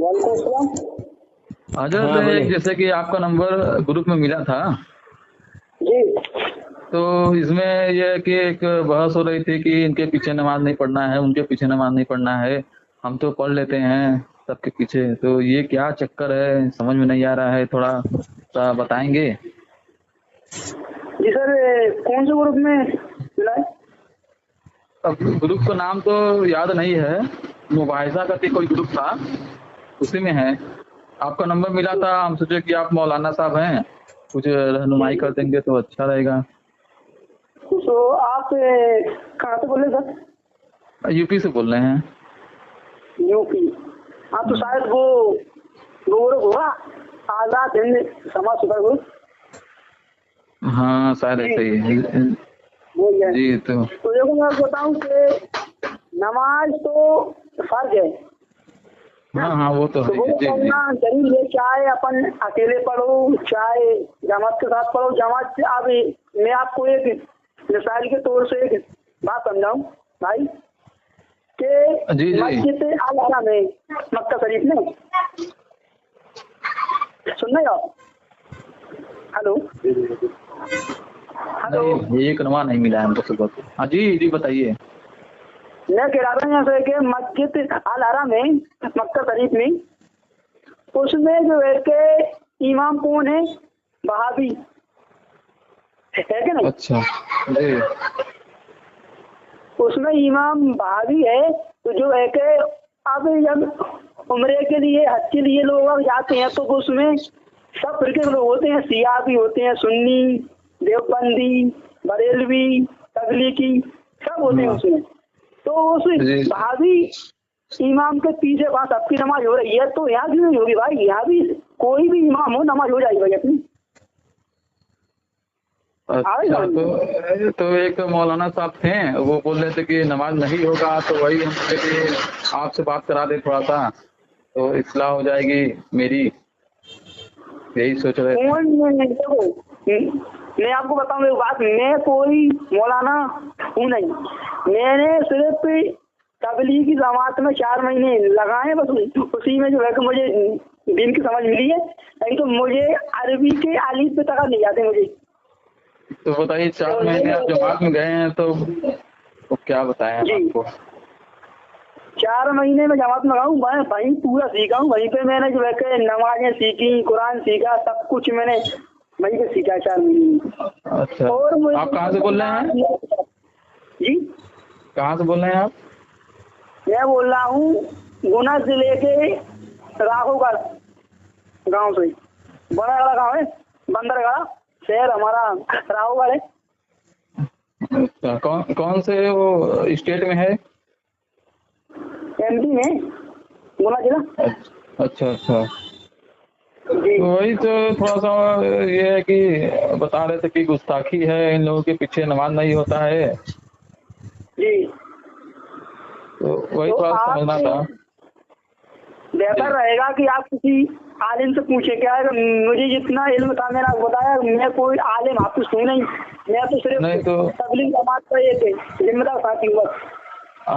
وعلیکم السلام۔ حضرت ہاں بولے۔ جیسے کہ آپ کا نمبر گروپ میں ملا تھا، جی تو اس میں یہ ہے کہ ایک بحث ہو رہی تھی کہ ان کے پیچھے نماز نہیں پڑھنا ہے، ان کے پیچھے نماز نہیں پڑھنا ہے، ہم تو پڑھ لیتے ہیں سب کے پیچھے، تو یہ کیا چکر ہے سمجھ میں نہیں آ رہا ہے، تھوڑا سا بتائیں گے؟ جی سر، کون سے گروپ میں ملا ہے؟ اب گروپ کا نام تو یاد نہیں ہے، مباحثہ کا کوئی گروپ تھا، اسی میں ہے۔ آپ کا نمبر ملا تھا، ہم سوچے کہ آپ مولانا صاحب ہیں، کچھ رہنمائی کر دیں گے تو اچھا رہے گا۔ تو آپ کہاں سے بول رہے سر؟ یو پی سے بول رہے ہیں۔ U P? ہاں تو شاید وہ گروپ ہوگا آزاد ہند سماج سدھار گروپ۔ ہاں شاید ایسے ہی ہے۔ وہی ہے۔ جی تو دیکھو میں بتاؤں کہ نماز تو فرض ہے، ہاں ہاں وہ تو تو ہے۔ وہ جی جی پڑھنا ضرور ہے، چاہے اپن اکیلے پڑھو چاہے جماعت کے ساتھ پڑھو۔ جماعت سے اب میں آپ کو ایک مثال کے طور سے ایک بات سمجھاؤں بھائی کہ جی جی مسجد الحرام ہے مکہ شریف میں، سن رہے ہو؟ ہلو ہلو، نہیں، ایک نمبر نہیں ملا ہے ہم کو صبح کو۔ ہاں جی جی بتائیے۔ میں کہہ رہا تھا جیسے کہ مسجد الحرام ہے مکہ شریف میں، اس میں جو ہے کہ امام کون ہے؟ وہابی ہے کہ نہیں؟ اچھا جی اس میں امام وہابی ہے، تو جو ہے کہ اب جب عمرے کے لیے حج کے لیے لوگ جاتے ہیں تو اس میں سب فرقے کے لوگ ہوتے ہیں، شیعہ بھی ہوتے ہیں، سنی، دیوبندی، بریلوی، تبلیغی، سب ہوتے ہیں اس میں۔ تو اس جی وہابی امام کے پیچھے وہاں سب کی نماز ہو رہی ہے، تو یہاں کیوں نہیں ہوگی بھائی؟ یہاں بھی کوئی بھی امام ہو نماز ہو جائے گی بھائی اپنی۔ اچھا، تو ایک مولانا صاحب تھے، وہ بول رہے تھے کہ نماز نہیں ہوگا، تو وہی ہم سوچے کہ آپ سے بات کرا دیں تھوڑا سا تو اصلاح ہو جائے گی میری، یہی سوچ رہے تھے۔ میں آپ کو بتاؤں ایک بات، میں کوئی مولانا ہوں نہیں، میں نے صرف تبلیغی جماعت میں 4 مہینے لگائے، بس اسی میں جو ہے کہ مجھے دین کی سمجھ ملی ہے، نہیں تو مجھے عربی کے الف پہ تک نہیں آتے مجھے۔ تو بتائیے 4 مہینے آپ جماعت میں گئے ہیں تو کیا بتائیں جی آپ کو؟ 4 مہینے میں جماعت میں گاؤں، میں وہیں پورا سیکھا ہوں، وہیں پہ میں نے جو ہے کہ نمازیں سیکھی، قرآن سیکھا، سب کچھ میں نے وہیں پہ سیکھا 4 مہینے۔ اچھا، اور آپ کہاں سے بول رہے ہیں؟ جی کہاں سے بول رہے ہیں آپ؟ میں بول رہا ہوں گنا ضلع کے راہو گڑھ گاؤں سے، بڑا بڑا گاؤں ہے، بندرگاہ شہر ہمارا راہو گڑھ ہے۔ اچھا، کون سے وہ اسٹیٹ میں ہے؟ ایم پی میں، گنا ضلع۔ اچھا اچھا، جی وہی تو تھوڑا سا یہ ہے کہ بتا رہے تھے کہ گستاخی ہے، ان لوگوں کے پیچھے نماز نہیں ہوتا ہے، جی، تو وہی تو تھوڑا آپ سمجھنا تھا۔ بہتر رہے گا کہ آپ کسی عالم سے پوچھیں، کیا ہے مجھے جتنا علم تھا میں نے آپ کو بتایا، میں کوئی عالم حافظ ہوں نہیں، میں تو صرف نہیں تو تبلیغ جماعت کا ایک ذمہ دار ساتھی ہوں بس۔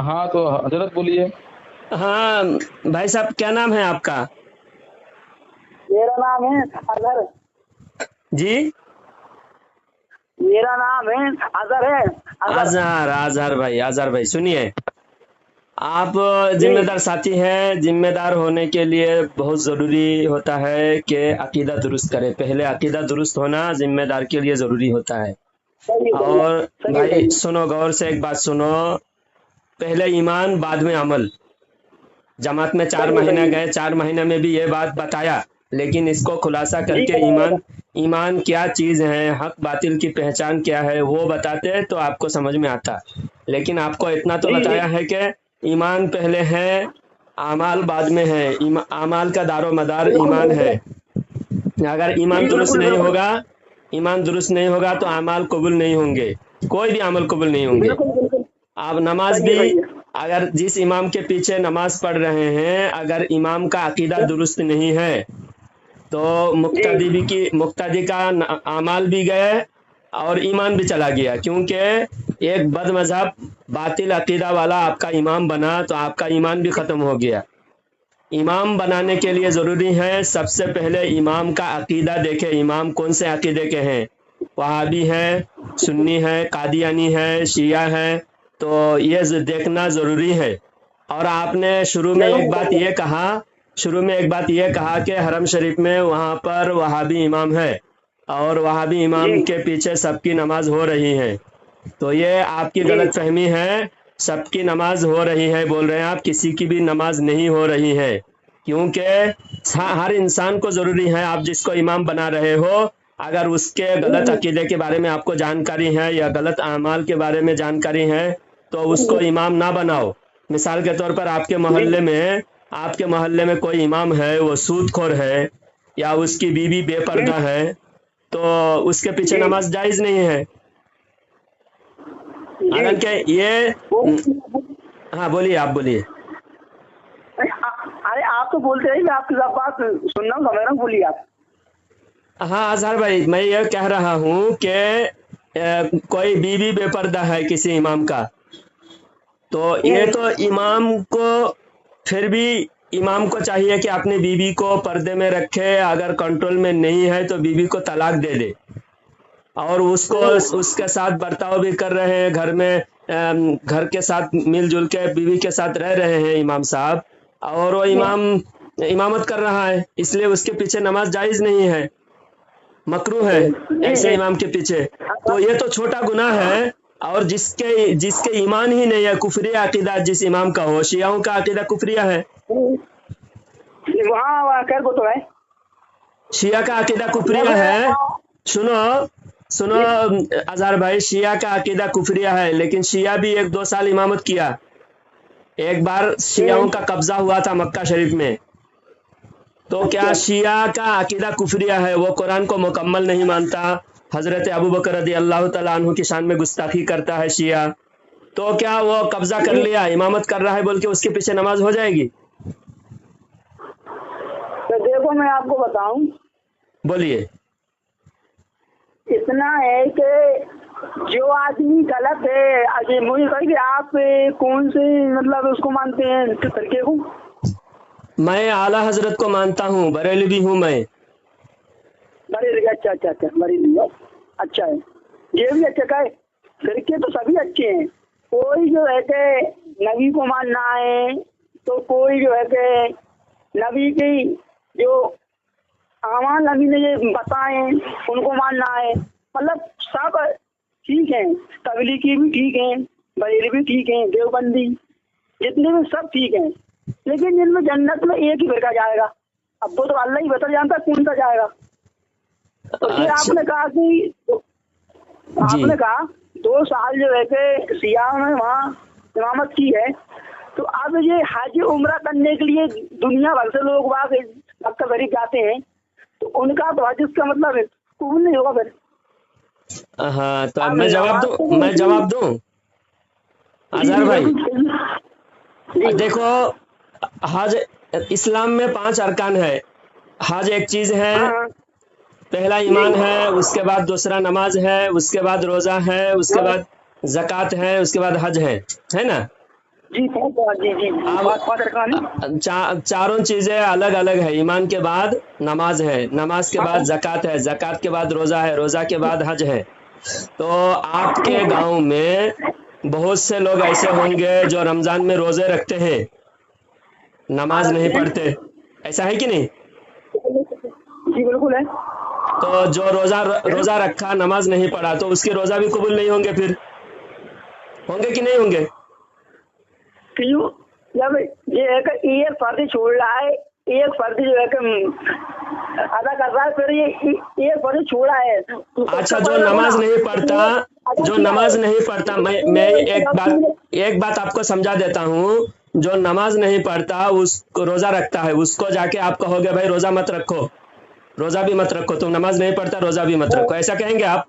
ہاں تو حضرت بولیے۔ ہاں بھائی صاحب، کیا نام ہے آپ کا؟ میرا نام ہے اظہر۔ جی میرا نام ہے اظہر ہے، اظہر۔ اظہر بھائی سنیے، آپ جی ذمہ دار ساتھی ہیں، ذمہ دار ہونے کے لیے بہت ضروری ہوتا ہے کہ عقیدہ درست کرے، پہلے عقیدہ درست ہونا ذمہ دار کے لیے ضروری ہوتا ہے۔ صحیح اور صحیح بھائی صحیح۔ سنو، غور سے ایک بات سنو، پہلے ایمان بعد میں عمل۔ جماعت میں 4 صحیح مہینے صحیح گئے، 4 مہینے میں بھی یہ بات بتایا، لیکن اس کو خلاصہ کر جی کے ایمان کیا چیز ہے، حق باطل کی پہچان کیا ہے وہ بتاتے تو آپ کو سمجھ میں آتا، لیکن آپ کو اتنا تو جی جی بتایا ہے کہ ایمان پہلے ہے، اعمال بعد میں ہے، اعمال کا دار و مدار بالکل ایمان ہے۔ بالکل اگر ایمان جی درست بالکل نہیں بالکل ہوگا، ایمان درست نہیں ہوگا تو اعمال قبول نہیں ہوں گے، کوئی بھی عمل قبول نہیں ہوں گے۔ بالکل بالکل آپ نماز صحیح ہے بھی، صحیح ہے۔ اگر جس امام کے پیچھے نماز پڑھ رہے ہیں، اگر امام کا عقیدہ درست نہیں ہے تو جی مقتدی کا اعمال بھی گئے اور ایمان بھی چلا گیا، کیونکہ ایک بد مذہب باطل عقیدہ والا آپ کا امام بنا تو آپ کا ایمان بھی ختم ہو گیا۔ इमाम बनाने के लिए ज़रूरी है सबसे पहले इमाम का अकीदा देखें, इमाम कौन से अकीदे के हैं, वहाबी है, सुन्नी है, कादियानी है, शिया है, तो ये देखना ज़रूरी है। और आपने शुरू में एक बात ये कहा कि हरम शरीफ में वहाँ पर वहाबी इमाम है और वहाबी इमाम के पीछे सबकी नमाज हो रही है, तो ये आपकी गलत फहमी है। सबकी नमाज हो रही है बोल रहे हैं आप, किसी की भी नमाज नहीं हो रही है, क्योंकि हर इंसान को ज़रूरी है, आप जिसको इमाम बना रहे हो, अगर उसके गलत अकीदे के बारे में आपको जानकारी है या गलत अमाल के बारे में जानकारी है तो उसको इमाम ना बनाओ। मिसाल के तौर पर आपके मोहल्ले में कोई इमाम है, वो सूदखोर है या उसकी बीवी बेपर्दा है, तो उसके पीछे नमाज जायज़ नहीं है। हालांकि ये हाँ बोलिए, आप बोलिए। अरे आप तो बोलते रहिए, मैं आपकी सब बात सुनना हूँ, समझ रहा हूँ, बोलिए आप। हाँ अजहर भाई, मैं ये कह रहा हूँ कि कोई बीवी बेपर्दा है किसी इमाम का, तो ये तो इमाम को फिर भी इमाम को चाहिए कि अपनी बीवी को पर्दे में रखे, अगर कंट्रोल में नहीं है तो बीवी को तलाक दे दे, और उसको उसके साथ बर्ताव भी कर रहे हैं, घर में घर के साथ मिलजुल के बीवी के साथ रह रहे हैं इमाम साहब, और वो इमामत कर रहा है, इसलिए उसके पीछे नमाज जायज़ नहीं है, मकरूह है ऐसे इमाम के पीछे। तो ये तो छोटा गुनाह है। और जिसके ईमान ही नहीं है, कुफरिया अकीदा जिस इमाम का हो, शियाओं का अकीदा कुफरिया है, वहाँ कर वो तो है, शिया का अकीदा कुफरिया है। सुनो अजहर भाई, शिया का अकीदा कुफरिया है, लेकिन शिया भी 1-2 साल इमामत किया। एक बार शियाओं का कब्जा हुआ था मक्का शरीफ में, तो क्या शिया का अकीदा कुफरिया है, वो कुरान को मुकम्मल नहीं मानता, हजरत अबू बकर रदी अल्लाह तआला अन्हु की शान में गुस्ताखी करता है शिया, तो क्या वो कब्जा कर लिया, इमामत कर रहा है बोल के उसके पीछे नमाज हो जाएगी? तो देखो मैं आपको बताऊं, बोलिए। इतना है कि जो आदमी गलत है, अजय मुझे कही कि आप कौन से मतलब उसको मानते हैं तरीके को? मैं आला हजरत को मानता हूँ, बरेली भी हूँ मैं। बरेली, अच्छा, बरेली अच्छा है, ये भी अच्छा का है। तरीके तो सभी अच्छे हैं, कोई जो है कि नबी को मानना है, तो कोई जो है कि नबी की जो आमान नबी ने ये बताए उनको मानना है, मतलब सब ठीक है, तबलीगी भी ठीक है, बरेली भी ठीक है, देवबंदी जितने भी सब ठीक है, लेकिन जिनमें जन्नत में एक ही फिरका जाएगा, अब वो तो अल्लाह ही बता जानता कौन सा जाएगा। तो फिर आपने कहा कि 2 साल जो है कि सिया ने वहाँ इमामत की है, तो अब ये हज उम्रा करने के लिए दुनिया भर से लोग वहाँ मक्का शरीफ जाते हैं, तो उनका तो हज का मतलब कबूल नहीं होगा फिर। हाँ, तो मैं जवाब दूं अजहर भाई। देखो, हज इस्लाम में 5 अरकान है। हज एक चीज है, पहला ईमान है, उसके बाद दूसरा नमाज है, उसके बाद रोजा है, उसके बाद ज़कात है, उसके बाद हज है ना? जी। चारों चीजें अलग अलग है। ईमान के बाद नमाज है, नमाज के बाद ज़कात है, ज़कात के बाद रोजा है, रोजा के बाद हज है। तो आपके गांव में बहुत से लोग ऐसे होंगे जो रमजान में रोजे रखते हैं, नमाज नहीं पढ़ते, ऐसा है कि नहीं? जी बिल्कुल है। तो जो रोजा रखा, नमाज नहीं पढ़ा, तो उसके रोजा भी कबूल नहीं होंगे, फिर होंगे कि नहीं होंगे? क्यों? जब ये है कि एक फर्ज छोड़ रहा है, एक फर्ज जो है कि अदा कर रहा है, फिर ये एक फर्ज छोड़ा है। अच्छा, जो नमाज नहीं पढ़ता, मैं एक बात आपको समझा देता हूँ। जो नमाज नहीं पढ़ता, उसको रोजा रखता है, उसको जाके आप कहोगे भाई रोजा मत रखो, रोजा भी मत रखो, तुम नमाज नहीं पढ़ता, रोजा भी मत रखो, ऐसा कहेंगे आप?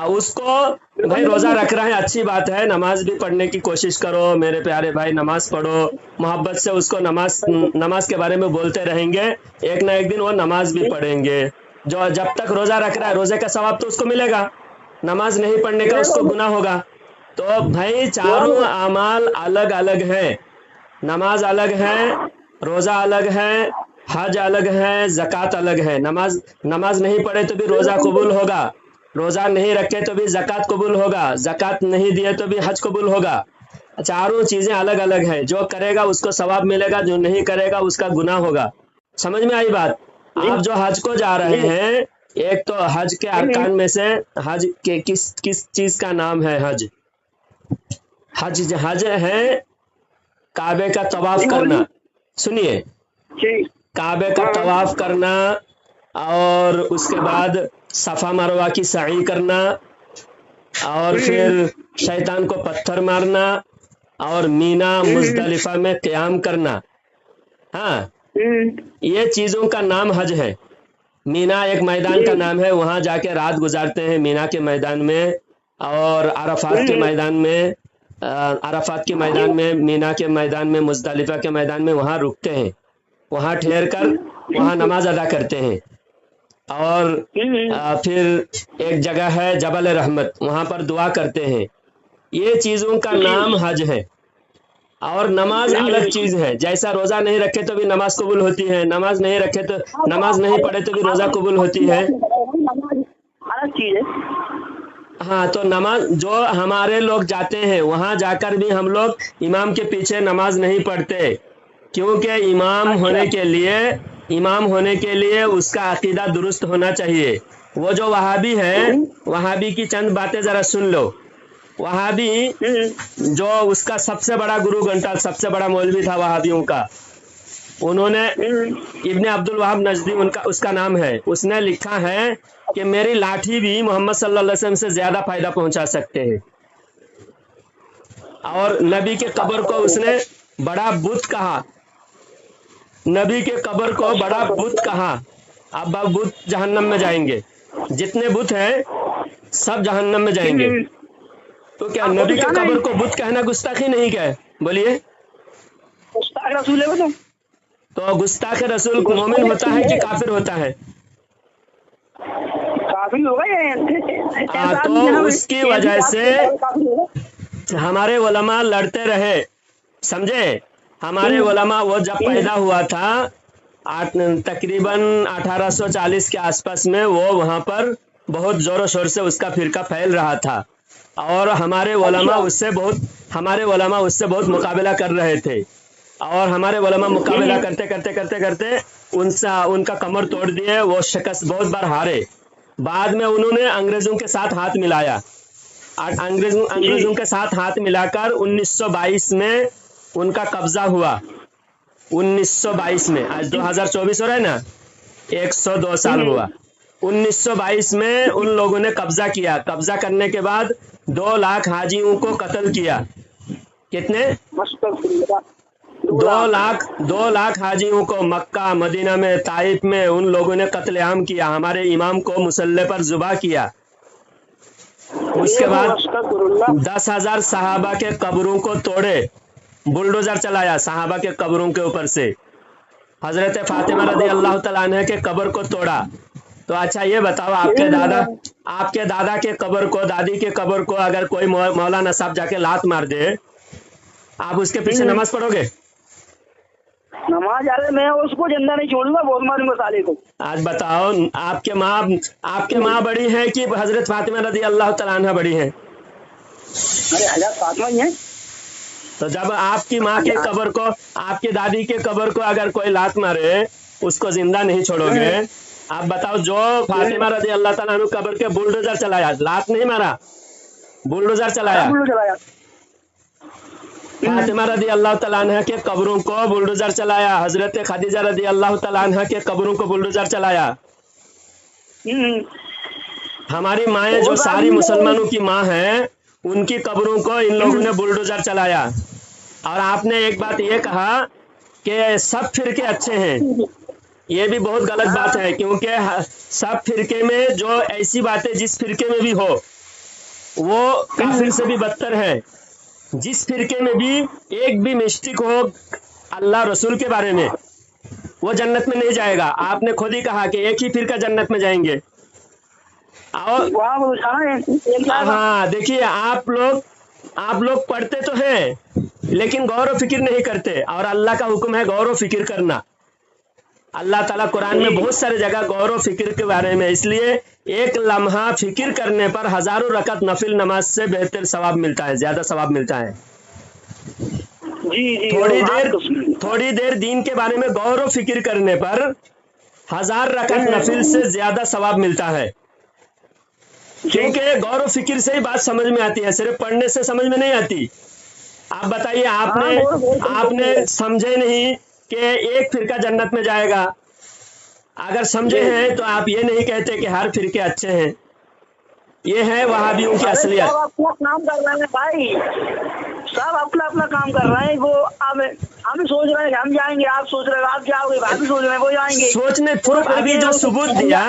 उसको भाई रोजा रख रहा है, अच्छी बात है, नमाज भी पढ़ने की कोशिश करो मेरे प्यारे भाई, नमाज पढ़ो, मोहब्बत से उसको नमाज के बारे में बोलते रहेंगे, एक ना एक दिन वो नमाज भी पढ़ेंगे। जो जब तक रोजा रख रहा है, रोजे का सवाब तो उसको मिलेगा, नमाज नहीं पढ़ने का उसको गुनाह होगा। तो भाई चारों अमाल अलग अलग है, नमाज अलग है, रोजा अलग है, हज अलग है, ज़कात अलग है। नमाज नहीं पढ़े तो भी रोजा कबूल होगा, रोजा नहीं रखे तो भी ज़कात कबूल होगा, ज़कात नहीं दिए तो भी हज कबूल होगा। चारों चीजें अलग अलग है, जो करेगा उसको सवाब मिलेगा, जो नहीं करेगा उसका गुनाह होगा। समझ में आई बात? आप जो हज को जा रहे हैं, एक तो हज के अरकान में से हज के किस चीज का नाम है? हज हज है काबे का तवाफ करना। सुनिए, काबे का तवाफ करना और उसके बाद सफा मरवा की सई करना और फिर शैतान को पत्थर मारना और मीना मुजदलिफा में क़याम करना। हाँ, ये चीजों का नाम हज है। मीना एक मैदान का नाम है, वहां जाके रात गुजारते हैं मीना के मैदान में, और अरफात के मैदान में, अरफात के मैदान में, मीना के मैदान में, मुजदलिफा के मैदान में वहां रुकते हैं, वहां ठहर कर वहां नमाज अदा करते हैं। और फिर एक जगह है जबल रहमत, वहां पर दुआ करते हैं। ये चीजों का नाम हज है। और नमाज अलग चीज है, जैसा रोजा नहीं रखे तो भी नमाज कबूल होती है, नमाज नहीं रखे तो नमाज नहीं पढ़े तो भी रोजा कबूल होती है। अलग चीज है। हाँ, तो नमाज जो हमारे लोग जाते हैं वहां जाकर भी हम लोग इमाम के पीछे नमाज नहीं पढ़ते, क्योंकि इमाम होने के लिए उसका अकीदा दुरुस्त होना चाहिए। वो जो वहाबी है, वहाबी की चंद बातें जरा सुन लो। वहाबी जो उसका सबसे बड़ा गुरु घंटा, सबसे बड़ा मौलवी था वहाबियों का, उन्होंने इब्ने अब्दुल वहाब नजदी उसका नाम है, उसने लिखा है कि मेरी लाठी भी मोहम्मद सल्लल्लाहु अलैहि वसल्लम से ज्यादा फायदा पहुंचा सकते हैं। और नबी के कब्र को उसने बड़ा बुत कहा, नबी के कब्र को बड़ा बुत कहा। अब बुत जहन्नम में जाएंगे, जितने बुत हैं सब जहन्नम में जाएंगे। तो क्या नबी के कब्र को बुत कहना गुस्ताखी नहीं क्या है? बोलिए। गुस्ताख रसूल है वो तो गुस्ताख रसूल मोमिन होता है कि काफिर होता है? काफिर होगा ये। तो उसकी वजह से हमारे उलमा लड़ते रहे, समझे? हमारे उलमा, वो जब पैदा हुआ था तकरीबन 1840 के आसपास में, वो वहाँ पर बहुत जोरों शोर से उसका फिरका फैल रहा था, और हमारे उलमा उससे बहुत मुकाबला कर रहे थे। और हमारे उलमा मुकाबला करते उनका कमर तोड़ दिए, वो शिकस्त बहुत बार हारे। बाद में उन्होंने अंग्रेजों के साथ हाथ मिलाया, अंग्रेजों के साथ हाथ मिलाकर 1922 में उनका कब्जा हुआ। 1922 में, आज 2024 हो रहा है ना, 102 साल हुआ। 1922 में उन लोगों ने कब्जा किया। कब्जा करने के बाद 2 लाख हाजियों को कत्ल किया। कितने? 2 लाख हाजियों को मक्का, मदीना में, ताइफ में उन लोगों ने कत्लेआम किया। हमारे इमाम को मुसल्ले पर जुबा किया। उसके बाद 10,000 सहाबा के कब्रों को तोड़े, बुलडोजर चलाया सहाबा के कब्रों के ऊपर से। हजरत फातिमा रदी अल्लाह तआला अन्हा के कब्र को तोड़ा। तो अच्छा ये बताओ, आपके दादा के कब्र को, दादी के कब्र को अगर कोई मौलाना साहब जाके लात मार दे, आप उसके पीछे नमाज पढ़ोगे? नमाज अरे मैं उसको जिंदा नहीं छोड़ूंगा, बहुत मारूंगा साले को। आज बताओ, आपके माँ बड़ी है कि हजरत फातिमा रदी अल्लाह तआला अन्हा बड़ी है? अरे हजरत फातिमा ही है। तो जब आपकी माँ के कब्र को, आपकी दादी के कब्र को अगर कोई लात मारे, उसको जिंदा नहीं छोड़ोगे? आप बताओ, जो फातिमा रजी अल्लाह तआला अन्हा कब्र के बुलडोजर चलाया, लात नहीं मारा, बुलडोजर चलाया। फातिमा रजी अल्लाह तआला अन्हा के कब्रों को बुलडोजर चलाया। हजरत खदीजा रजी अल्लाह तआला अन्हा के कब्रों को बुलडोजर चलाया। हमारी माएँ जो सारी मुसलमानों की माँ है, उनकी कब्रों को इन लोगों ने बुलडोजर चलाया। और आपने एक बात ये कहा कि सब फिरके अच्छे हैं, ये भी बहुत गलत बात है, क्योंकि सब फिरके में जो ऐसी बातें जिस फिरके में भी हो, वो काफिर से भी बदतर है। जिस फिरके में भी एक भी मिस्टेक हो अल्लाह रसूल के बारे में, वो जन्नत में नहीं जाएगा। आपने खुद ही कहा कि एक ही फिरका जन्नत में जाएंगे। और हाँ, देखिए, आप लोग आप लोग पढ़ते तो हैं लेकिन गौर व फिक्र नहीं करते, और अल्लाह का हुक्म है गौर व फिक्र करना। अल्लाह ताला कुरान में बहुत सारी जगह गौर व फिक्र के बारे में, इसलिए एक लम्हा फिक्र करने पर हजारों रकत नफिल नमाज से बेहतर सवाब मिलता है, ज्यादा सवाब मिलता है। जी जी थोड़ी देर दीन के बारे में गौर व फिक्र करने पर 1000 रकत नफिल से ज्यादा सवाब मिलता है, क्योंकि गौर व फिक्र से ही बात समझ में आती है, सिर्फ पढ़ने से समझ में नहीं आती। आप बताइए, आपने समझे नहीं कि एक फिरका जन्नत में जाएगा? अगर समझे हैं तो आप ये नहीं कहते कि हर फिरके अच्छे हैं। ये है वहाबियों की असलियत। सब अपना काम कर रहे हैं भाई, सब अपना अपना काम कर रहे हैं। वो हम सोच रहे हैं कि हम जाएंगे, आप सोच रहे हो आप जाओगे, आप भी सोच रहे हैं वो जाएंगे। सोचने प्रूफ अभी जो सबूत दिया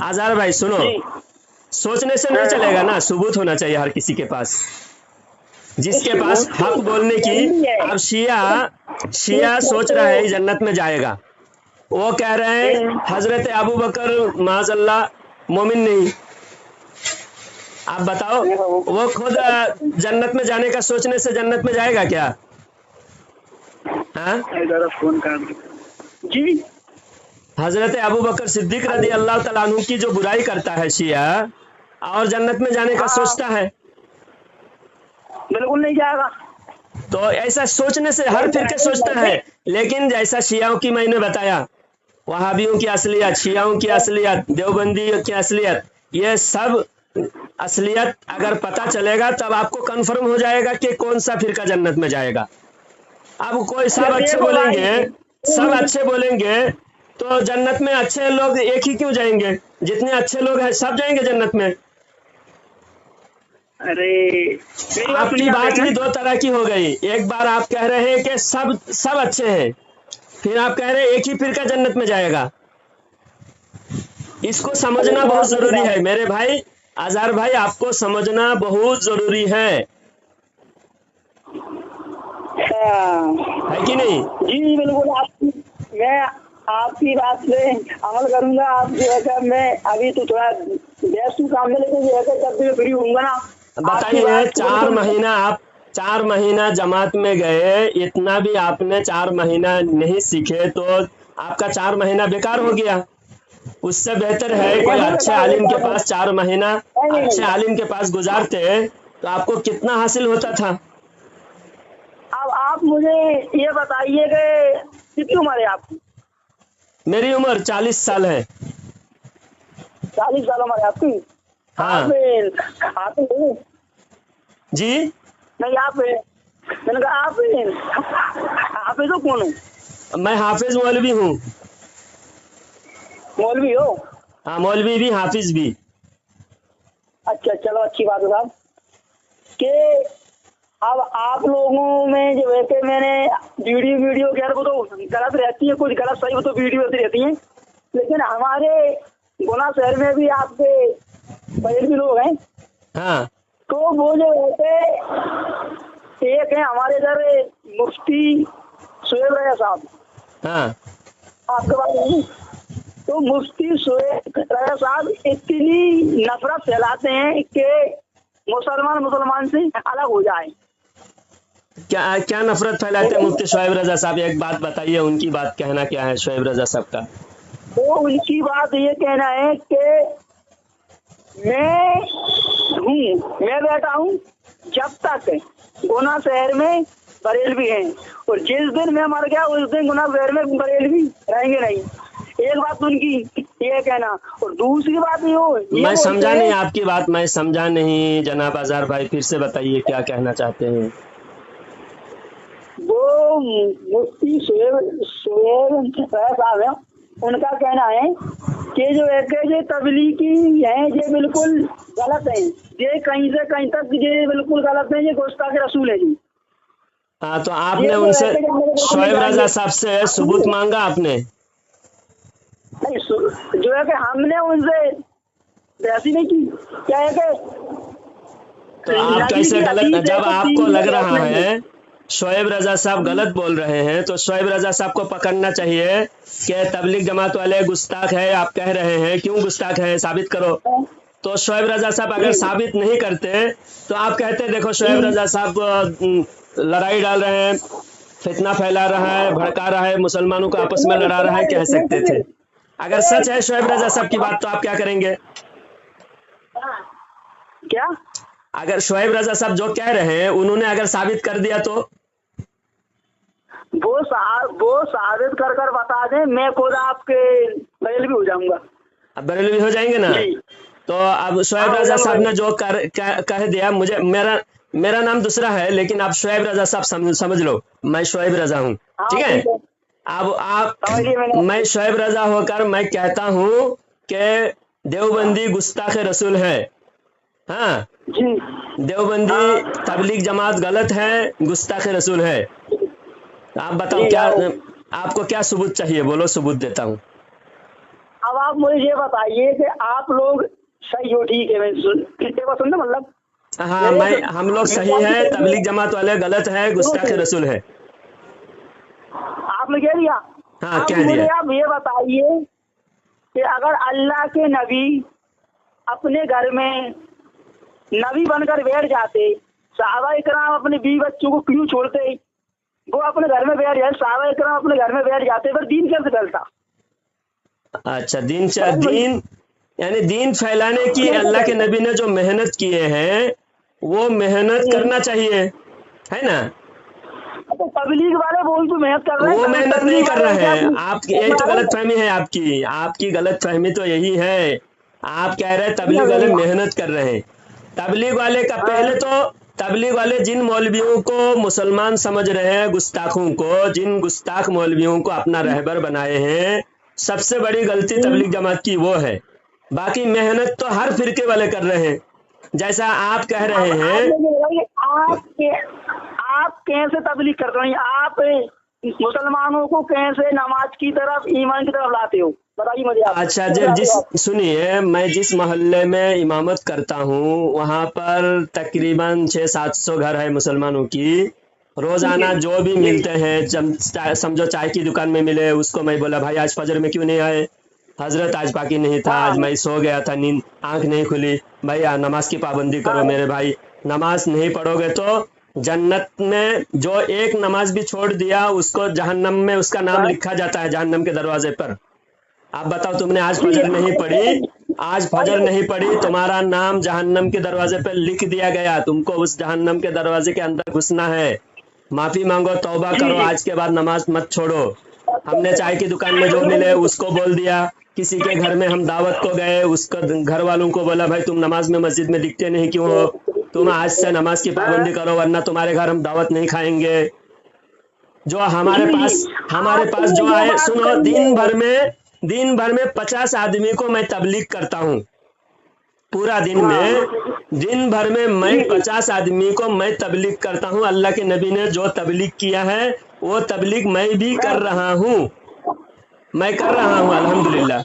आज़ार भाई सुनो, सोचने से नहीं चलेगा ना, सबूत होना चाहिए हर किसी के पास, जिसके पास हक बोलने की। अब शिया सोच रहा है जन्नत में जाएगा, वो कह रहे हैं हजरत अबू बकर माज़अल्लाह मोमिन नहीं। आप बताओ, वो खुद जन्नत में जाने का सोचने से जन्नत में जाएगा क्या? हाँ जी, हजरत अबू बकर सिद्दीक रज़ी अल्लाह तआला अन्हु की जो बुराई करता है शिया, और जन्नत में जाने का सोचता है, बिल्कुल नहीं जाएगा। तो ऐसा सोचने से हर फिरके सोचता है। लेकिन जैसा शियाओं की मैंने बताया, वहाबियों की असलियत, शियाओं की असलियत, देवबंदी की असलियत, ये सब असलियत अगर पता चलेगा तब आपको कंफर्म हो जाएगा कि कौन सा फिरका जन्नत में जाएगा। अब कोई सब अच्छे बोलेंगे तो जन्नत में अच्छे लोग एक ही क्यों जाएंगे? जितने अच्छे लोग हैं सब जाएंगे जन्नत में। अरे आपकी बात ही दो तरह की हो गई। एक बार आप कह रहे हैं कि सब अच्छे हैं, फिर आप कह रहे हैं एक ही फिरका जन्नत में जाएगा। इसको समझना बहुत जरूरी है मेरे भाई आज़ार भाई, आपको समझना बहुत जरूरी है कि नहीं? जी बिल्कुल, मैं आपकी बात पे अमल करूंगा। आप जो है मैं अभी तो थोड़ा व्यस्त हूँ काम में, लेकिन जो है जब भी फ्री होऊंगा ना। बताइए, 4 महीना जमात में गए, इतना भी आपने 4 महीना नहीं सीखे तो आपका 4 महीना बेकार हो गया। उससे बेहतर है कोई अच्छे आलिम के पास 4 महीना अच्छे आलिम के पास गुजारते तो आपको कितना हासिल होता था। अब आप मुझे ये बताइए कि कितनी उम्र है आपकी? मेरी उम्र 40 साल है। 40 साल उम्र है आपकी? हाँ आप जी नहीं, मैंने कहा आप हाफिज हो? कौन हो? मैं हाफिज मौलवी हूँ। मौलवी हो? हाँ, मौलवी भी हाफिज भी। अच्छा, चलो अच्छी बात है साहब। कि अब आप लोगों में जो है कि मैंने वीडियो खैर वो तो गलत रहती है, कुछ गलत सही वो तो वीडियो होती रहती है, लेकिन हमारे गुना शहर में भी आपके बड़े भी लोग हैं। हाँ, तो वो जो होते एक है हमारे इधर मुफ्ती शोएब रजा साहब। हाँ, आपके बारे में तो मुफ्ती शोएब रजा साहब इतनी नफरत फैलाते हैं कि मुसलमान से अलग हो जाए। क्या नफरत फैलाते हैं मुफ्ती शोएब रजा साहब? एक बात बताइए, उनकी बात कहना क्या है शोएब रजा साहब का? तो उनकी बात ये कहना है कि मैं बैठा हूँ जब तक गुना शहर में बरेलवी हैं, और जिस दिन मैं मर गया उस दिन गुना शहर में बरेलवी रहेंगे नहीं। एक बात उनकी ये कहना, और दूसरी बात मैं समझा नहीं आपकी बात, मैं समझा नहीं जनाब आज़ार भाई, फिर से बताइए क्या कहना चाहते हैं। वो मुफ्ती शोएब साहब है, उनका कहना है कि जो है कि तबलीगी है ये बिल्कुल गलत है, ये कहीं से कहीं तक ये बिल्कुल गलत है, ये गुस्ताख रसूल है जी। हाँ, तो आपने उनसे शोएब रजा साहब से सबूत मांगा आपने? नहीं, जो है कि हमने उनसे वैसी नहीं की। क्या है कि तो आप कैसे गलत, जब आपको लग रहा है शोएब रजा साहब गलत बोल रहे हैं तो शोएब रजा साहब को पकड़ना चाहिए कि तबलीग जमात वाले गुस्ताख है, आप कह रहे हैं, क्यों गुस्ताख है साबित करो। तो शोएब रजा साहब अगर साबित नहीं करते तो आप कहते देखो शोएब रजा साहब लड़ाई डाल रहे हैं, फितना फैला रहा है, भड़का रहा है, मुसलमानों को आपस में लड़ा रहा है, कह सकते थे। अगर सच है शोएब रजा साहब की बात तो आप क्या करेंगे? क्या? अगर शोएब रजा साहब जो कह रहे हैं उन्होंने अगर साबित कर दिया तो वो साबित कर कर बता दें, मैं खुद आपके बरेलवी भी हो जाऊंगा। अब बरेलवी हो जाएंगे ना? तो अब शोएब रजा साहब ने जो कह दिया, मुझे मेरा नाम दूसरा है लेकिन आप शोएब रजा साहब समझ लो, मैं शोएब रजा हूँ, ठीक है? अब आप मैं शोएब रजा होकर मैं कहता हूँ कि देवबंदी गुस्ताख रसूल है, हाँ, देवबंदी तबलीग जमात गलत है, गुस्ताख रसूल है। आप बताओ क्या, आपको क्या सबूत चाहिए? बोलो, सबूत देता हूँ। अब आप मुझे ये बताइए कि आप लोग सही हो, ठीक है, सुन मतलब हाँ, हम लोग सही है, तबलीग जमात वाले गलत है, गुस्ताख रसूल है। आपने कह दिया? हाँ, कह दिया। आप ये बताइए कि अगर अल्लाह के नबी अपने घर में नबी बनकर बैठ जाते, सहाबा इकराम अपने बीवी बच्चों को क्यों छोड़ते? वो अपने घर में बैठ जाए, सहाबा इकराम अपने घर में बैठ जाते, पर दीन कैसे फैलता? अच्छा, दीन यानी दीन फैलाने की अल्लाह के नबी ने जो मेहनत किए हैं वो मेहनत करना चाहिए, है ना? तो तबलीग वाले बोल तो मेहनत कर रहे हैं, वो मेहनत नहीं कर रहे हैं। आपकी यही तो गलत फहमी है, आपकी गलत फहमी तो यही है। आप कह रहे हैं तबलीग वाले मेहनत कर रहे हैं। तबलीग वाले का पहले तो तबलीग वाले जिन मौलवियों को मुसलमान समझ रहे हैं, गुस्ताखों को, जिन गुस्ताख मौलवियों को अपना रहबर बनाए हैं, सबसे बड़ी गलती तबलीग जमात की वो है। बाकी मेहनत तो हर फिरके वाले कर रहे हैं, जैसा आप कह रहे हैं। आप कैसे तबलीग करते हैं? आप मुसलमानों को कैसे नमाज की तरफ, ईमान की तरफ लाते हो, बताइए मुझे आप। अच्छा, सुनिए, मैं जिस मोहल्ले में इमामत करता हूँ वहाँ पर तकरीबन 600-700 घर है मुसलमानों की। रोजाना जो भी मिलते हैं, समझो चाय की दुकान में मिले, उसको मैं बोला भाई आज फजर में क्यों नहीं आए? हजरत आज बाकी नहीं था, आज मैं सो गया था, नींद आंख नहीं खुली। भैया नमाज की पाबंदी करो मेरे भाई, नमाज नहीं पढ़ोगे तो जन्नत में जो एक नमाज भी छोड़ दिया उसको जहन्नम में उसका नाम लिखा जाता है, जहन्नम के दरवाजे पर। आप बताओ, तुमने आज फजर नहीं पढ़ी, तुम्हारा नाम जहन्नम के दरवाजे पर लिख दिया गया, तुमको उस जहन्नम के दरवाजे के अंदर घुसना है। माफी मांगो, तौबा करो, आज के बाद नमाज मत छोड़ो। हमने चाय की दुकान में जो मिले उसको बोल दिया, किसी के घर में हम दावत को गए, उसको घर वालों को बोला भाई तुम नमाज में मस्जिद में दिखते नहीं क्यों हो, तुम आज से नमाज की पाबंदी करो वरना तुम्हारे घर हम दावत नहीं खाएंगे। जो हमारे पास जो आए, सुनो, दिन भर में 50 आदमी को मैं तबलीग करता हूँ पूरा दिन भर में मैं 50 आदमी को मैं तबलीग करता हूँ। अल्लाह के नबी ने जो तबलीग किया है वो तबलीग मैं भी कर रहा हूँ, अल्हम्दुलिल्लाह।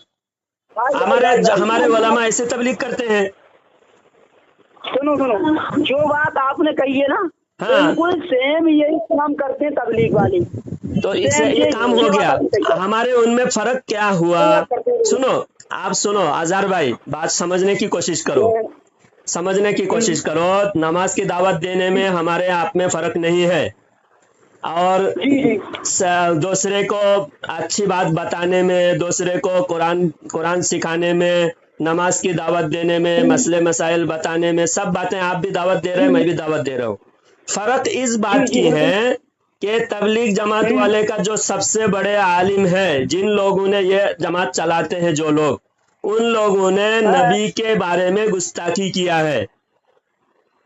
हमारे उलमा ऐसे तबलीग करते हैं। सुनो, जो बात आपने कही है ना, बिल्कुल सेम यही काम करते हैं तबलीग वाले। तो इससे ये काम हो गया, हमारे उनमें फर्क क्या हुआ? सुनो अजहर भाई, बात समझने की कोशिश करो। नमाज की दावत देने में हमारे आप में फर्क नहीं है, और दूसरे को अच्छी बात बताने में, दूसरे को कुरान सिखाने में, नमाज की दावत देने में, मसले मसाइल बताने में, सब बातें आप भी दावत दे रहे हैं, मैं भी दावत दे रहा हूँ। फर्क इस बात की है कि तबलीग जमात वाले का जो सबसे बड़े आलिम है, जिन लोगों ने ये जमात चलाते हैं जो लोग, उन लोगों ने नबी के बारे में गुस्ताखी किया है।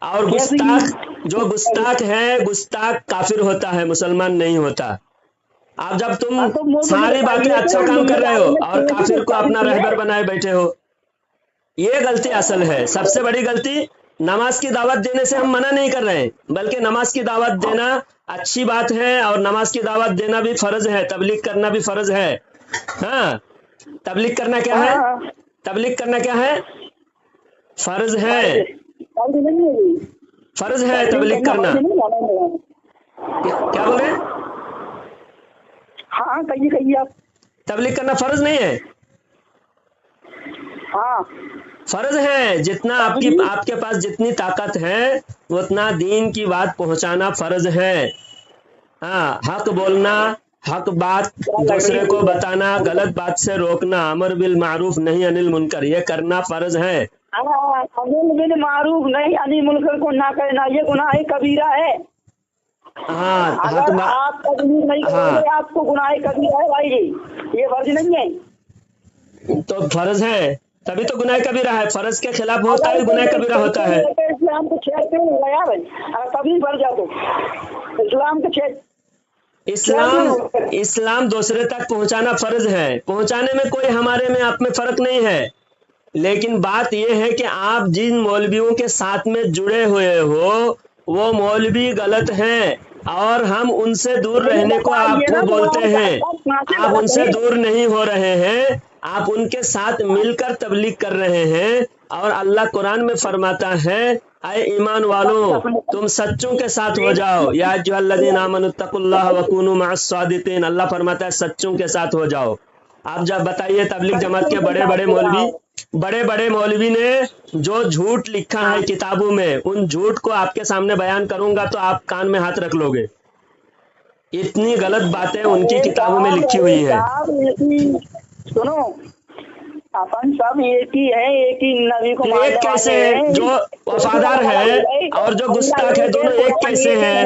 और गुस्ताख है, गुस्ताख काफिर होता है, मुसलमान नहीं होता। आप जब तुम सारी बातें अच्छा काम कर रहे हो और काफिर को अपना रहबर बनाए बैठे हो, ये गलती असल है। सबसे बड़ी गलती, नमाज की दावत देने से हम मना नहीं कर रहे हैं, बल्कि नमाज की दावत देना अच्छी बात है, और नमाज की दावत देना भी फर्ज है, तबलीग करना भी फर्ज है। हाँ, तबलीग करना क्या है? फर्ज है, तबलीग करना। क्या बोल रहे हैं? हाँ, कहिए आप। तबलीग करना फर्ज नहीं है? हाँ, फर्ज है, जितना आपके पास जितनी ताकत है उतना दीन की बात पहुंचाना फर्ज है। हाँ, हक बोलना, हक बात दूसरे को बताना, गलत बात से रोकना, अमर बिल मारूफ नहीं अनिल मुनकर, ये करना फर्ज है। अनिल बिल मारूफ नहीं अनिल मुनकर को ना करना ये गुनाह कबीरा है। हाँ, अगर आप तबलीग नहीं करोगे आपको गुनाह कबीरा है भाई जी, ये फर्ज नहीं है। तो फर्ज है तभी तो गुनाह कबीरा है, फर्ज के खिलाफ होता है गुनाह कबीरा होता है। इस्लाम को छेड़ क्यों हो गया भाई? अगर तबलीग बढ़ जाओ तो इस्लाम को छेड़, इस्लाम दूसरे तक पहुंचाना फर्ज है, पहुंचाने में कोई हमारे में आप में फर्क नहीं है। लेकिन बात यह है कि आप जिन मौलवियों के साथ में जुड़े हुए हो वो मौलवी गलत हैं और हम उनसे दूर रहने को आपको बोलते हैं। आप उनसे दूर नहीं हो रहे हैं, आप उनके साथ मिलकर तबलीग कर रहे हैं। और अल्लाह कुरान में फरमाता है, ऐ ईमान वालों तुम सच्चों के साथ हो जाओ, या अय्युहल्लज़ीना आमनुत्तकुल्लाह वकूनू मअस-सादिकीन, अल्लाह फरमाता है सच्चों के साथ हो जाओ। आप जब बताइए तबलीग जमात के बड़े बड़े मौलवी ने जो झूठ लिखा है किताबों में, उन झूठ को आपके सामने बयान करूंगा तो आप कान में हाथ रख लोगे। इतनी गलत बातें उनकी किताबों में लिखी हुई है। सुनो, अपन सब एक ही है, एक ही नबी को एक कैसे है? जो वफादार है और जो गुस्ताख है दोनों एक कैसे हैं?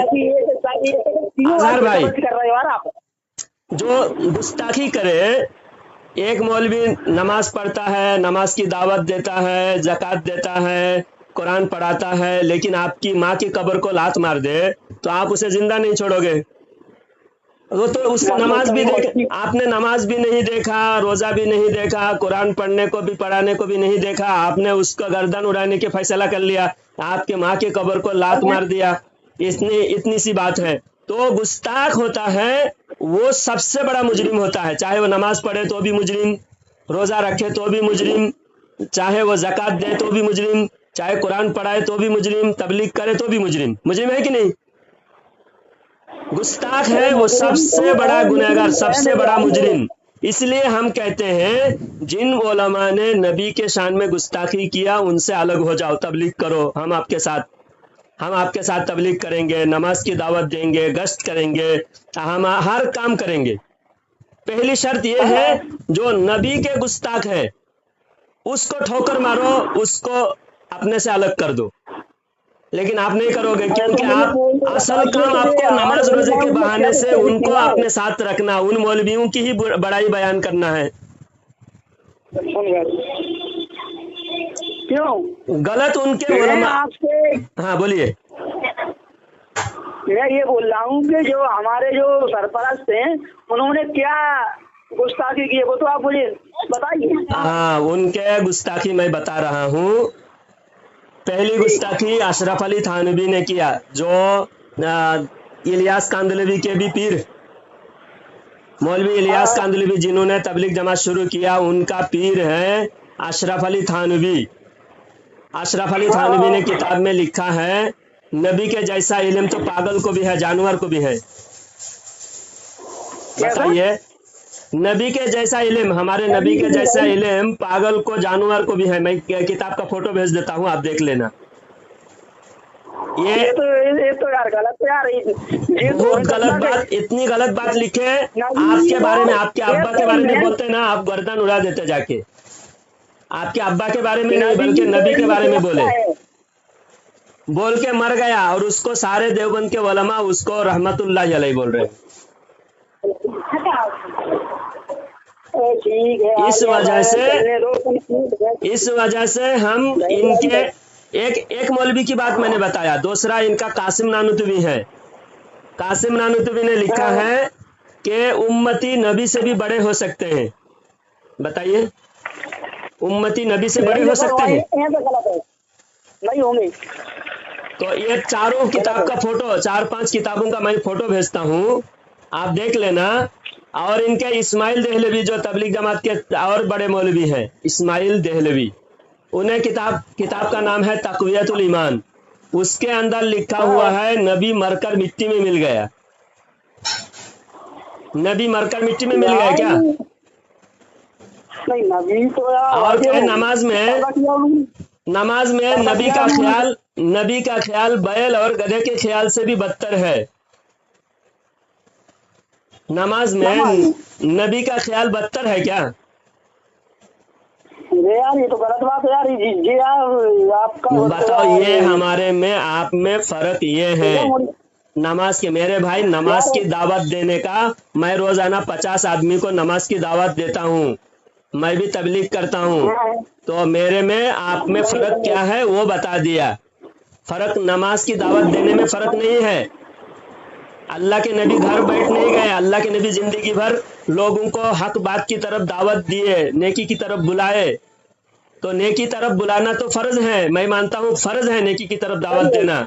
अजहर भाई, जो गुस्ताखी करे, एक मौलवी नमाज पढ़ता है, नमाज की दावत देता है, ज़कात देता है, कुरान पढ़ाता है, लेकिन आपकी माँ की कब्र को लात मार दे तो आप उसे जिंदा नहीं छोड़ोगे। वो तो उसका नमाज भी आपने नमाज भी नहीं देखा, रोजा भी नहीं देखा, कुरान पढ़ने को भी पढ़ाने को भी नहीं देखा, आपने उसका गर्दन उड़ाने के फैसला कर लिया, आपके माँ के कब्र को लात मार दिया। इतनी सी बात है। तो गुस्ताख होता है वो सबसे बड़ा मुजरिम होता है, चाहे वो नमाज पढ़े तो भी मुजरिम, रोजा रखे तो भी मुजरिम, चाहे वो ज़कात दे तो भी मुजरिम, चाहे कुरान पढ़ाए तो भी मुजरिम, तबलीग करे तो भी मुजरिम। मुजरिम है कि नहीं? गुस्ताख है वो सबसे बड़ा गुनहगार, सबसे बड़ा मुजरिम। इसलिए हम कहते हैं जिन उलमा ने नबी के शान में गुस्ताखी किया उनसे अलग हो जाओ, तबलीग करो। हम आपके साथ तबलीग करेंगे, नमाज की दावत देंगे, गश्त करेंगे, हम हर काम करेंगे। पहली शर्त यह है जो नबी के गुस्ताख है उसको ठोकर मारो, उसको अपने से अलग कर दो। लेकिन आप नहीं करोगे क्योंकि आप असल काम आपको नमाज रोजे के बहाने से उनको अपने साथ रखना, उन मौलवियों की ही बड़ाई बयान करना है। क्यों गलत उनके उलमा। हाँ बोलिए। मैं ये बोल रहा हूँ कि जो हमारे जो सरपरस्त हैं उन्होंने क्या गुस्ताखी की है वो तो आप मुझे बताइए। हाँ, उनके गुस्ताखी मैं बता रहा हूँ। पहली गुस्ताखी अशरफ अली थानवी ने किया, जो इलियास कांदलवी के भी पीर, मौलवी इलियास कांदलवी जिन्होंने तबलीग जमात शुरू किया, उनका पीर है अशरफ अली थानवी। अशरफ अली थानवी ने किताब में लिखा है, नबी के जैसा इल्म तो पागल को भी है, जानवर को भी है। बताइए, नबी के जैसा इल्म, हमारे नबी के जैसा इल्म पागल को, जानवर को भी है। मैं किताब का फोटो भेज देता हूँ, आप देख लेना। ये तो यार गलत है यार, बहुत गलत बात, इतनी गलत बात लिखे आपके बारे में, आपके अब्बा के बारे में बोलते ना, आप गर्दन उड़ा देते जाके। आपके अब्बा के बारे में नहीं बल्कि नबी के बारे में बोल के मर गया, और उसको सारे देवबंद के उलमा उसको रहमतुल्लाह अलैह बोल रहे हैं। इस वजह से हम इनके एक मौलवी की बात मैंने बताया, दूसरा इनका कासिम नानुतवी है। कासिम नानुतवी ने लिखा है कि उम्मती नबी से भी बड़े हो सकते हैं। बताइए, उम्मती नबी से बड़े हो सकते हैं? नहीं होंगे। तो ये चारों किताब का फोटो, 4-5 किताबों का मैं फोटो भेजता हूँ, आप देख लेना। और इनके इस्माइल देहलवी जो तबलीग जमात के और बड़े मौलवी हैं, इस्माइल देहलवी, उन्हें किताब का नाम है तक़वियतुल ईमान। उसके अंदर लिखा हुआ है नबी मरकर मिट्टी में मिल गया। नबी मरकर मिट्टी में मिल गया क्या? नहीं नबी तो यार और क्या है, नमाज में नबी का ख्याल बैल और गधे के ख्याल से भी बदतर है। नमाज में नबी का ख्याल बदतर है क्या? यार ये तो गलत बात है यार, ये यार आपका बताओ, ये हमारे में आप में फर्क ये है। नमाज के मेरे भाई, नमाज की दावत देने का, मैं रोजाना 50 आदमी को नमाज की दावत देता हूँ, मैं भी तबलीग करता हूँ, तो मेरे में आप में फर्क क्या है वो बता दिया। फर्क नमाज की दावत देने में फर्क नहीं है। अल्लाह के नबी घर बैठ नहीं गए, अल्लाह के नबी जिंदगी भर लोगों को हक बात की तरफ दावत दिए, नेकी की तरफ बुलाए। तो नेकी तरफ बुलाना तो फर्ज है, मैं मानता हूँ फर्ज है नेकी की तरफ दावत देना।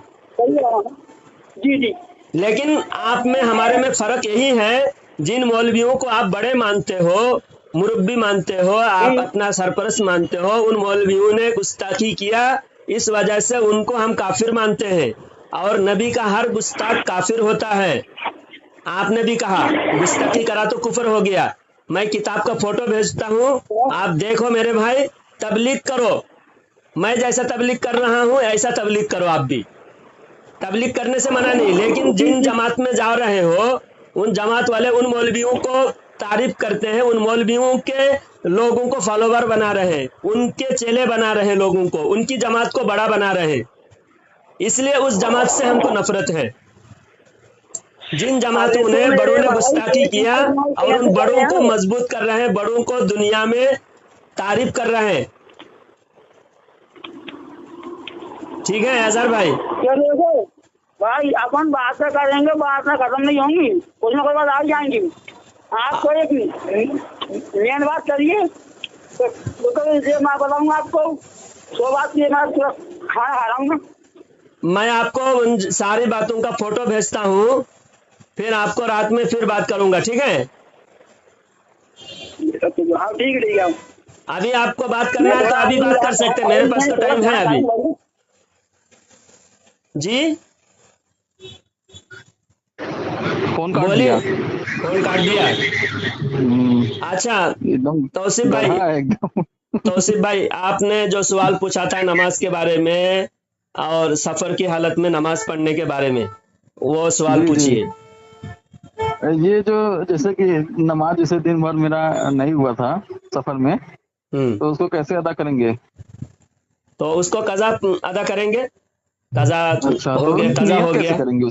जी जी। लेकिन आप में हमारे में फर्क यही है, जिन मौलवियों को आप बड़े मानते हो, मुरब्बी मानते हो, आप अपना सरपरस्त मानते हो, उन मौलवियों ने गुस्ताखी किया, इस वजह से उनको हम काफिर मानते हैं। और नबी का हर गुस्ताख काफिर होता है। आपने भी कहा गुस्ताखी करा तो कुफर हो गया। मैं किताब का फोटो भेजता हूँ, आप देखो मेरे भाई, तबलीग करो। मैं जैसा तबलीग कर रहा हूँ ऐसा तबलीग करो आप भी। तबलीग करने से मना नहीं, लेकिन जिन जमात में जा रहे हो, उन जमात वाले उन मौलवियों को तारीफ करते हैं, उन मौलवियों के लोगों को फॉलोवर बना रहे, उनके चेले बना रहे, लोगों को, उनकी जमात को बड़ा बना रहे, इसलिए उस जमात से हमको नफरत है। जिन जमातों ने, बड़ों ने गुस्ताखी किया और उन बड़ों को मजबूत कर रहे हैं, बड़ों को दुनिया में तारीफ कर रहे हैं। ठीक है अजहर भाई? भाई अपन बात से करेंगे, बात में खत्म नहीं होंगी, कुछ ना कुछ बात आ जाएंगी। आपको एक मेन बात करिए तो ये मैं बताऊंगा आपको, 100 बात ये मैं खाना खा रहा हूँ। मैं आपको उन सारी बातों का फोटो भेजता हूँ, फिर आपको रात में फिर बात करूंगा, ठीक है? हाँ ठीक है। अभी आपको बात करना है तो अभी बात कर सकते हैं, मेरे पास तो टाइम है अभी। जी फोन काट दिया। फोन काट दिया? अच्छा तौसीफ भाई, आपने जो सवाल पूछा था नमाज के बारे में और सफर की हालत में नमाज पढ़ने के बारे में, वो सवाल पूछिए। ये जो जैसे कि नमाज जैसे दिन भर मेरा नहीं हुआ था सफर में, तो उसको कैसे अदा करेंगे? तो उसको कज़ा अदा करेंगे। कज़ा हो गया, कज़ा हो गया। करेंगे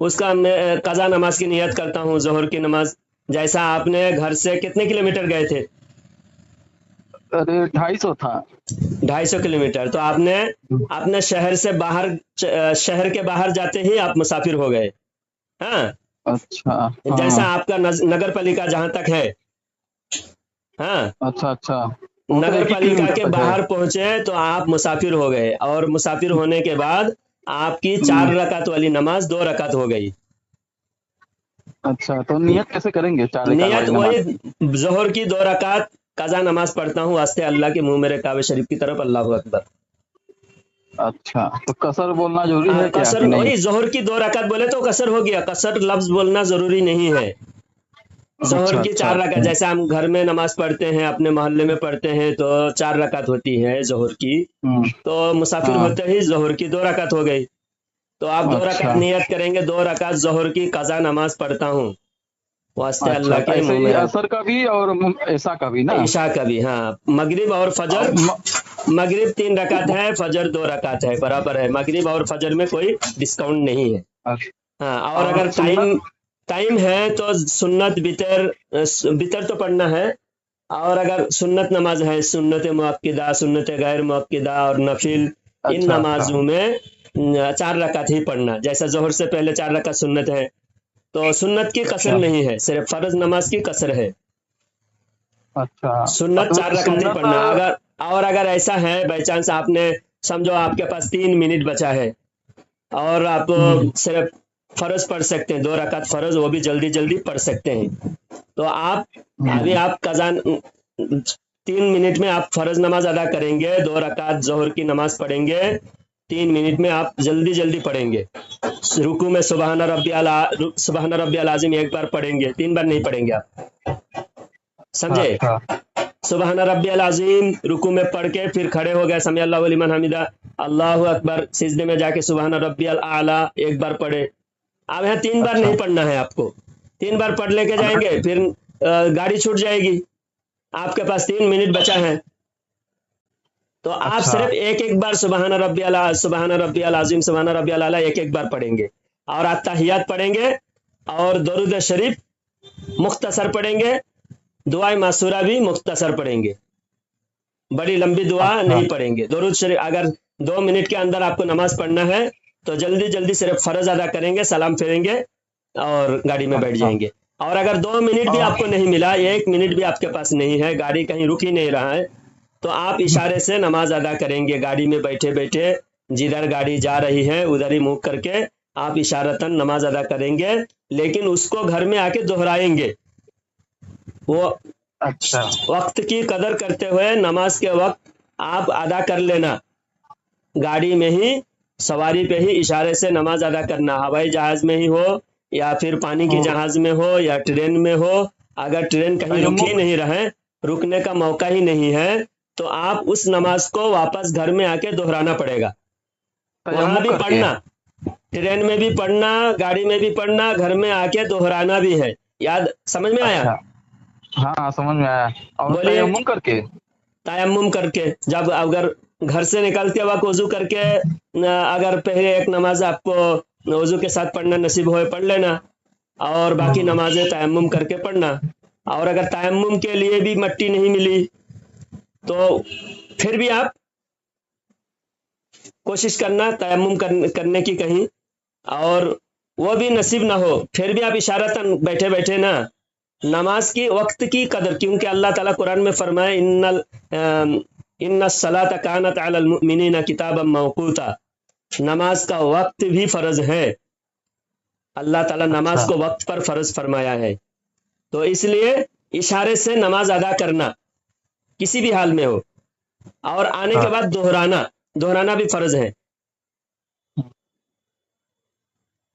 उसका मैं कज़ा नमाज की नियत करता हूँ, जोहर की नमाज। जैसा आपने घर से कितने किलोमीटर गए थे? अरे 250 था। 250 किलोमीटर। तो आपने अपने शहर से बाहर, शहर के बाहर जाते ही आप मुसाफिर हो गए। हाँ अच्छा। जैसा आपका नगर पालिका जहाँ तक है। हाँ अच्छा। नगर पालिका के बाहर पहुंचे तो आप मुसाफिर हो गए, और मुसाफिर होने के बाद आपकी 4 रकात वाली नमाज 2 रकात हो गई। अच्छा, तो नियत कैसे करेंगे? 4 रकात नियत वही जोहर की 2 रकात कज़ा नमाज पढ़ता हूँ, वास्ते अल्लाह के मुंह मेरे काबे शरीफ की तरफ, अल्लाहु अकबर। अच्छा, तो कसर बोलना जरूरी है क्या? कसर वही जोहर की 2 रकात बोले तो कसर हो गया, कसर लफ्ज बोलना जरूरी नहीं है। जोहर की 4 रकात, जैसे हम घर में नमाज पढ़ते हैं, अपने मोहल्ले में पढ़ते हैं, तो 4 रकात होती है जोहर की। तो मुसाफिर होते ही जोहर की 2 रकात हो गई। तो आप 2 रकात नियत करेंगे, 2 रकात जोहर की कज़ा नमाज पढ़ता हूँ, वास्ते अल्लाह के मुंह में। असर का भी और ईशा का भी ना? ईशा का भी, हाँ। मगरिब और फजर, मगरिब 3 रकात है, फजर 2 रकात है, बराबर है। मगरिब और फजर में कोई डिस्काउंट नहीं है। हाँ, और अगर टाइम है तो सुन्नत बितर तो पढ़ना है, और अगर सुन्नत नमाज है, सुन्नत मुअक्किदा, सुन्नत गैर मुअक्किदा और नफिल, इन नमाजों में 4 रकात ही पढ़ना। जैसा जोहर से पहले 4 रकात सुन्नत है, तो सुन्नत की कसर नहीं है, सिर्फ फर्ज नमाज की कसर है। अच्छा, सुन्नत 4 रकात ही पढ़ना। अगर ऐसा है बाई चांस, आपने समझो आपके पास 3 मिनट बचा है और आप सिर्फ फर्ज पढ़ सकते हैं, 2 रकात फर्ज, वो भी जल्दी जल्दी पढ़ सकते हैं, तो आप अभी आप कज़ा 3 मिनट में आप फर्ज नमाज अदा करेंगे, 2 रकात जोहर की नमाज पढ़ेंगे, 3 मिनट में आप जल्दी जल्दी पढ़ेंगे। रुकू में सुबहान रब्बियल आज़ीम 1 बार पढ़ेंगे, 3 बार नहीं पढ़ेंगे आप, समझे? सुबहान रब्बियल अज़ीम रुकू में पढ़ के फिर खड़े हो गए, समी अल्लाहु लिमन हमिदा, अल्लाहु अकबर, सिजदे में जाके सुबहान रब्बियल आला एक बार पढ़े। अब यहाँ 3 बार अच्छा। नहीं पढ़ना है आपको, 3 बार पढ़ लेके जाएंगे फिर गाड़ी छूट जाएगी। आपके पास 3 मिनट बचा है तो आप अच्छा। सिर्फ एक बार सुबहान रब्बियल अज़ीम सुबहान रब्बियल आला एक बार पढ़ेंगे, और आप तहियात पढ़ेंगे और दरूद शरीफ मुख्तसर पढ़ेंगे, दुआ मासूरा भी मुख्तसर पढ़ेंगे, बड़ी लंबी दुआ अच्छा। नहीं पढ़ेंगे। दरूद शरीफ अगर 2 मिनट के अंदर आपको नमाज पढ़ना है तो जल्दी जल्दी सिर्फ फर्ज अदा करेंगे, सलाम फेरेंगे और गाड़ी में बैठ अच्छा। जाएंगे। और अगर 2 मिनट भी आपको नहीं मिला, 1 मिनट भी आपके पास नहीं है, गाड़ी कहीं रुक ही नहीं रहा है, तो आप इशारे से नमाज अदा करेंगे। गाड़ी में बैठे बैठे जिधर गाड़ी जा रही है उधर ही मुंह करके आप इशारतन नमाज अदा करेंगे, लेकिन उसको घर में आके दोहराएंगे। वो अच्छा। वक्त की कदर करते हुए नमाज के वक्त आप अदा कर लेना। गाड़ी में ही, सवारी पे ही इशारे से नमाज अदा करना, हवाई जहाज में ही हो या फिर पानी की जहाज में हो या ट्रेन में हो। अगर ट्रेन कहीं रुक ही नहीं रहे, रुकने का मौका ही नहीं है, तो आप उस नमाज को वापस घर में आके दोहराना पड़ेगा। वहां भी पढ़ना, ट्रेन में भी पढ़ना, गाड़ी में भी पढ़ना, घर में आके दोहराना भी है। याद समझ में आया? अच्छा। हाँ समझ में आया। और बोलिए। तयम्मुम करके? तयम्मुम करके, जब अगर घर से निकलते वक्त वजू करके अगर पहले एक नमाज आपको वजू के साथ पढ़ना नसीब होए पढ़ लेना, और बाकी नमाजें तयम्मुम करके पढ़ना। और अगर तयम्मुम के लिए भी मट्टी नहीं मिली तो फिर भी आप कोशिश करना तयम्मुम करने की कहीं, और वो भी नसीब ना हो फिर भी आप इशारतन बैठे बैठे ना नमाज की वक्त की कदर, क्योंकि अल्लाह ताला कुरान में फरमाए इन्नस सलात कानत अलल मुमिनीना किताबम मौकूता, नमाज का वक्त भी फर्ज है। अल्लाह ताला नमाज को वक्त पर फर्ज फरमाया है, तो इसलिए इशारे से नमाज अदा करना किसी भी हाल में हो, और आने के बाद दोहराना भी फर्ज है।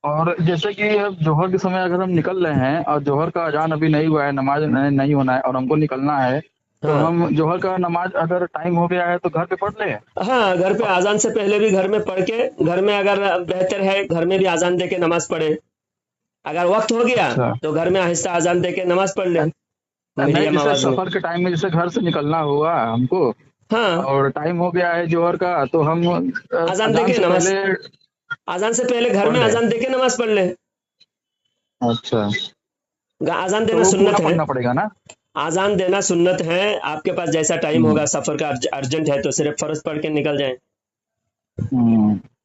और जैसे कि अब जोहर के समय अगर हम निकल रहे हैं और जोहर का अजान अभी नहीं हुआ है, नमाज नहीं होना है और हमको निकलना है, तो हाँ। हम जोहर का नमाज अगर टाइम हो गया है तो घर पे पढ़ ले? हाँ, घर पे आजान से पहले भी घर में पढ़ के, घर में अगर बेहतर है घर में भी आजान दे के नमाज पढ़े। अगर वक्त हो गया अच्छा। तो घर में आहिस्ता आजान दे के नमाज पढ़ ले नहीं, मीडियम जैसे आवाज में। सफर के टाइम में जैसे घर से निकलना हुआ हमको हाँ, और टाइम हो गया है जोहर का, तो हम आजान दे के नमाज, पहले आजान से पहले घर में पढ़ ले। आजान दे के नमाज पढ़ ले। अच्छा, आजान तो देना वो सुन्नत पूरा है, पढ़ना पड़ेगा ना? आजान देना सुन्नत है। आपके पास जैसा टाइम होगा, सफर का अर्जेंट है तो सिर्फ फर्ज पढ़ के निकल जाए,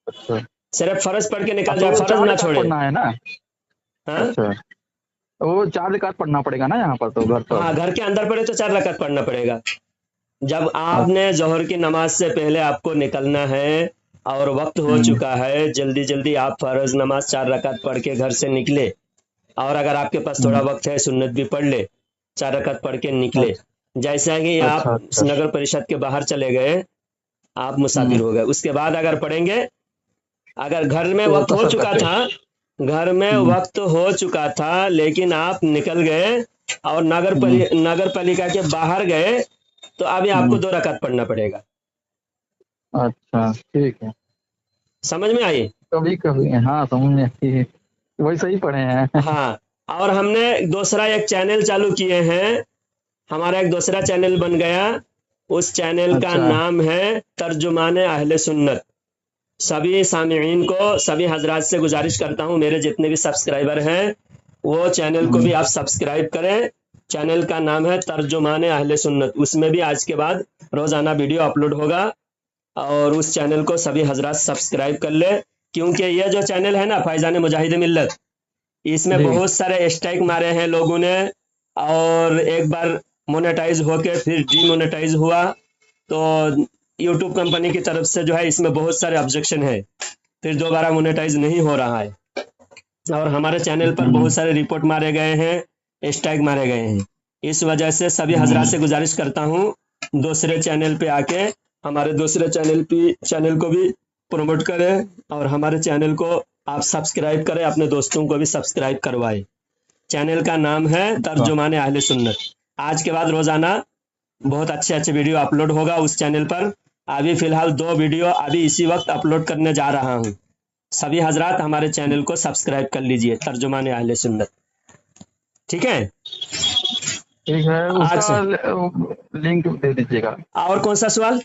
अच्छा। सिर्फ फर्ज पढ़ के निकल तो जाए, वो फर्ज 4 ना रकात छोड़े। पढ़ना है ना? हाँ, अच्छा, वो 4 रकात पढ़ना पड़ेगा ना यहाँ पर तो घर पर? हाँ, घर के अंदर पढ़े तो 4 रकात पढ़ना पड़ेगा। जब आपने जोहर की नमाज से पहले आपको निकलना है और वक्त हो चुका है, जल्दी जल्दी आप फर्ज नमाज 4 रकात पढ़ के घर से निकले, और अगर आपके पास थोड़ा वक्त है सुन्नत भी पढ़ ले, 4 रकात पढ़ के निकले। जैसा कि आप अच्छा। नगर परिषद के बाहर चले गए, आप मुसाफिर हो गए, उसके बाद अगर पढ़ेंगे, अगर घर में तो वक्त हो कसर चुका करते। था, घर में वक्त हो चुका था लेकिन आप निकल गए और नगर पालिका के बाहर गए, तो अभी आपको 2 रकात पढ़ना पड़ेगा। अच्छा, ठीक है। समझ में आई? कभी कभी हाँ समझ में आती है, वैसे ही पढ़े हैं। हाँ, और हमने दूसरा एक चैनल चालू किए हैं, हमारा एक दूसरा चैनल बन गया, उस चैनल का अच्छा। नाम है तर्जुमाने अहले सुन्नत। सभी सामिईन को, सभी हजरात से गुजारिश करता हूँ, मेरे जितने भी सब्सक्राइबर हैं वो चैनल को भी आप सब्सक्राइब करें। चैनल का नाम है तर्जुमाने अहले सुन्नत, उसमें भी आज के बाद रोजाना वीडियो अपलोड होगा, और उस चैनल को सभी हजरात सब्सक्राइब कर ले, क्योंकि ये जो चैनल है ना फैजान मुजाहिद मिल्लत, इसमें जी। बहुत सारे स्ट्राइक मारे हैं लोगों ने, और एक बार मोनेटाइज होके फिर डीमोनेटाइज हुआ, तो यूट्यूब कंपनी की तरफ से जो है इसमें बहुत सारे ऑब्जेक्शन है, फिर दोबारा मोनेटाइज नहीं हो रहा है, और हमारे चैनल पर बहुत सारे रिपोर्ट मारे गए हैं, स्ट्राइक मारे गए हैं। इस वजह से सभी हजरात से गुजारिश करता हूँ दूसरे चैनल पे आके हमारे दूसरे चैनल को भी प्रमोट करें, और हमारे चैनल को आप सब्सक्राइब करें, अपने दोस्तों को भी सब्सक्राइब करवाएं। चैनल का नाम है तर्जुमाने अहले सुन्नत। आज के बाद रोजाना बहुत अच्छे अच्छे वीडियो अपलोड होगा उस चैनल पर। अभी फिलहाल 2 वीडियो अभी इसी वक्त अपलोड करने जा रहा हूँ। सभी हजरात हमारे चैनल को सब्सक्राइब कर लीजिए, तर्जुमान अहले सुन्नत। ठीक है, ठीक है, आज उसका लिंक दे दीजिएगा। और कौन सा सवाल?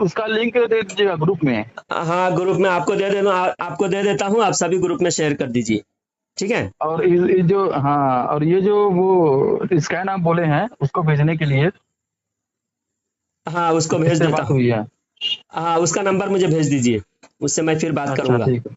उसका लिंक दे दीजिएगा ग्रुप में। हाँ, ग्रुप में आपको दे देना, आपको दे देता हूँ, आप सभी ग्रुप में शेयर कर दीजिए। ठीक है, और ये जो, हाँ, और ये जो वो स्कैन आप बोले हैं उसको भेजने के लिए हाँ उसको भेज किससे देता बात हूँ। हुई है? हाँ उसका नंबर मुझे भेज दीजिए, उससे मैं फिर बात अच्छा, करूंगा। ठीक है।